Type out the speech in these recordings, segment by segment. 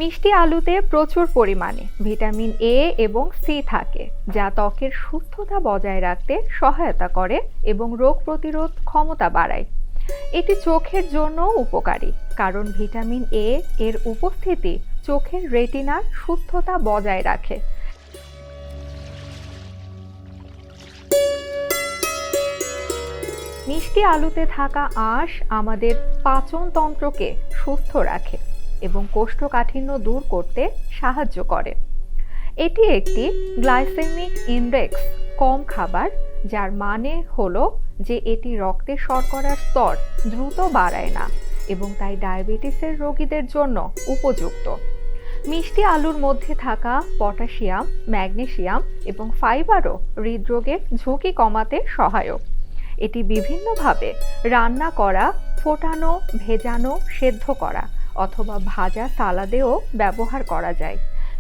মিষ্টি আলুতে প্রচুর পরিমাণে ভিটামিন এ এবং সি থাকে, যা ত্বকের সুস্থতা বজায় রাখতে সহায়তা করে এবং রোগ প্রতিরোধ ক্ষমতা বাড়ায়। এটি চোখের জন্য উপকারী, কারণ ভিটামিন এ এর উপস্থিতি চোখের রেটিনার সুস্থতা বজায় রাখে। মিষ্টি আলুতে থাকা আঁশ আমাদের পাচনতন্ত্রকে সুস্থ রাখে এবং কোষ্ঠকাঠিন্য দূর করতে সাহায্য করে। এটি একটি গ্লাইসেমিক ইনডেক্স কম খাবার, যার মানে হলো যে এটি রক্তে শর্করার স্তর দ্রুত বাড়ায় না এবং তাই ডায়াবেটিসের রোগীদের জন্য উপযুক্ত। মিষ্টি আলুর মধ্যে থাকা পটাশিয়াম, ম্যাগনেসিয়াম এবং ফাইবারও হৃদরোগের ঝুঁকি কমাতে সহায়ক। এটি বিভিন্নভাবে রান্না করা, ফোটানো, ভেজানো, সেদ্ধ করা অথবা ভাজা সালাদেও ব্যবহার করা যায়।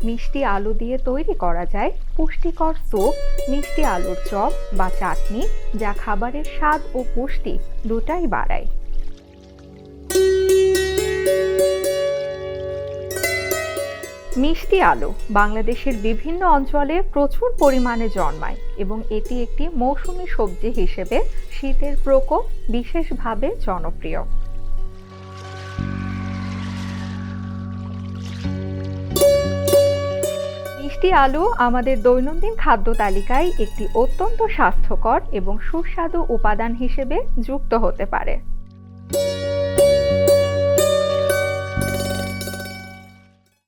মিষ্টি আলু দিয়ে তৈরি করা যায় পুষ্টিকর স্যুপ, মিষ্টি আলুর চপ বা চাটনি, যা খাবারের স্বাদ ও পুষ্টি দুটাই বাড়ায়। মিষ্টি আলু বাংলাদেশের বিভিন্ন অঞ্চলে প্রচুর পরিমাণে জন্মায় এবং এটি একটি মৌসুমী সবজি হিসেবে শীতের প্রকোপ বিশেষভাবে জনপ্রিয়। মিষ্টি আলু আমাদের দৈনন্দিন খাদ্য তালিকায় একটি অত্যন্ত স্বাস্থ্যকর এবং সুস্বাদু উপাদান হিসেবে যুক্ত হতে পারে।